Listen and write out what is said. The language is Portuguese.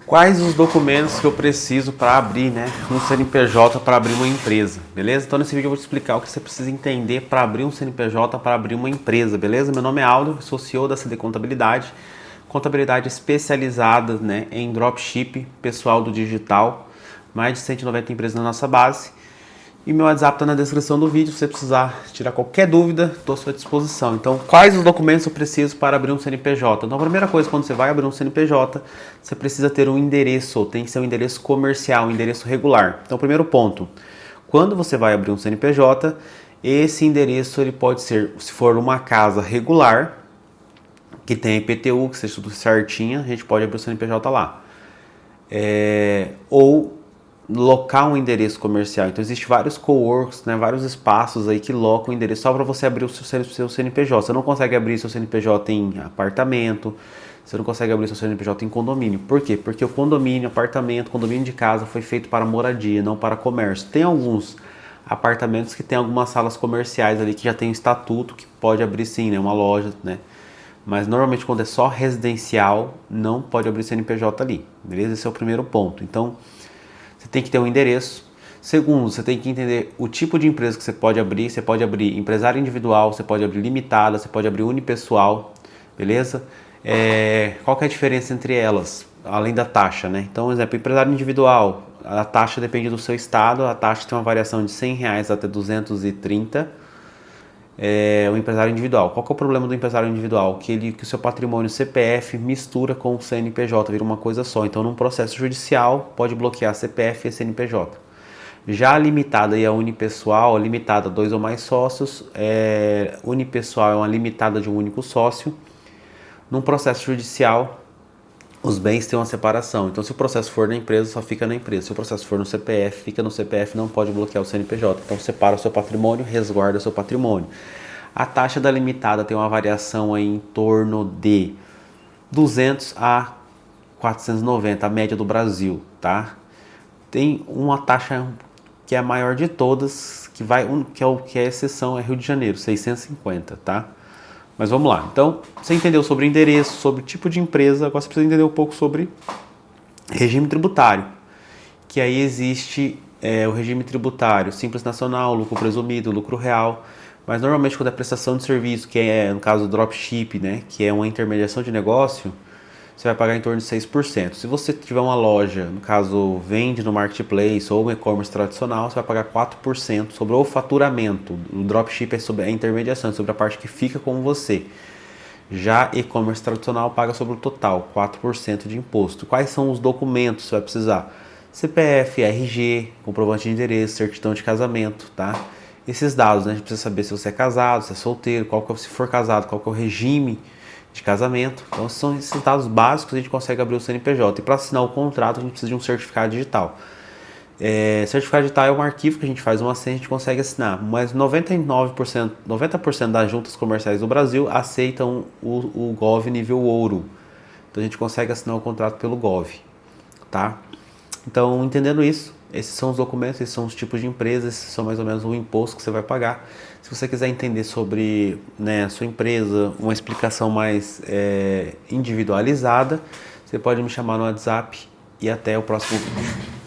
Quais os documentos que eu preciso para abrir, um CNPJ para abrir uma empresa, beleza? Então nesse vídeo eu vou te explicar o que você precisa entender para abrir um CNPJ, para abrir uma empresa, beleza? Meu nome é Aldo, sou CEO da CD Contabilidade, contabilidade especializada, em dropship, pessoal do digital, mais de 190 empresas na nossa base. E meu WhatsApp está na descrição do vídeo, se você precisar tirar qualquer dúvida, estou à sua disposição. Então, quais os documentos eu preciso para abrir um CNPJ? Então, a primeira coisa, quando você vai abrir um CNPJ, você precisa ter um endereço, tem que ser um endereço comercial, um endereço regular. Então, primeiro ponto, quando você vai abrir um CNPJ, esse endereço ele pode ser, se for uma casa regular, que tem IPTU, que seja tudo certinho, a gente pode abrir o CNPJ lá. Ou locar um endereço comercial. Então existe vários coworks, vários espaços aí que locam o endereço só para você abrir o seu CNPJ. Você não consegue abrir seu CNPJ em apartamento, você não consegue abrir seu CNPJ em condomínio. Por quê? Porque o condomínio, apartamento, condomínio de casa foi feito para moradia, não para comércio. Tem alguns apartamentos que tem algumas salas comerciais ali que já tem um estatuto que pode abrir sim, uma loja, Mas normalmente quando é só residencial, não pode abrir CNPJ ali, beleza? Esse é o primeiro ponto. Então, você tem que ter um endereço. Segundo, você tem que entender o tipo de empresa que você pode abrir. Você pode abrir empresário individual, você pode abrir limitada, você pode abrir unipessoal, beleza? Qual que é a diferença entre elas, além da taxa, Então, por exemplo, empresário individual, a taxa depende do seu estado, a taxa tem uma variação de R$100 até 230. O empresário individual. Qual que é o problema do empresário individual? Que o seu patrimônio CPF mistura com o CNPJ, vira uma coisa só. Então, num processo judicial, pode bloquear CPF e CNPJ. Já a limitada e a unipessoal, a limitada 2 ou mais sócios, unipessoal é uma limitada de um único sócio. Num processo judicial, os bens têm uma separação. Então, se o processo for na empresa, só fica na empresa. Se o processo for no CPF, fica no CPF, não pode bloquear o CNPJ. Então, separa o seu patrimônio, resguarda o seu patrimônio. A taxa da limitada tem uma variação aí em torno de 200 a 490, a média do Brasil, tá? Tem uma taxa que é a maior de todas, que é a exceção, é Rio de Janeiro, 650, tá? Mas vamos lá. Então, você entendeu sobre endereço, sobre tipo de empresa, agora você precisa entender um pouco sobre regime tributário. Que aí existe o regime tributário Simples Nacional, lucro presumido, lucro real. Mas normalmente quando é prestação de serviço, que é no caso do dropship, que é uma intermediação de negócio, você vai pagar em torno de 6%. Se você tiver uma loja, no caso vende no marketplace ou um e-commerce tradicional, você vai pagar 4% sobre o faturamento. O dropship é sobre a intermediação, é sobre a parte que fica com você. Já e-commerce tradicional paga sobre o total, 4% de imposto. Quais são os documentos que você vai precisar? CPF, RG, comprovante de endereço, certidão de casamento, tá? Esses dados, a gente precisa saber se você é casado, se é solteiro, se for casado, qual que é o regime de casamento. Então são esses dados básicos que a gente consegue abrir o CNPJ. E para assinar o contrato a gente precisa de um certificado digital. Certificado digital é um arquivo que a gente faz uma senha e a gente consegue assinar. Mas 90% das juntas comerciais do Brasil aceitam o Gov nível ouro. Então a gente consegue assinar o contrato pelo Gov, tá? Então, entendendo isso, esses são os documentos, esses são os tipos de empresas, esses são mais ou menos o imposto que você vai pagar. Se você quiser entender sobre a sua empresa, uma explicação mais individualizada, você pode me chamar no WhatsApp e até o próximo vídeo.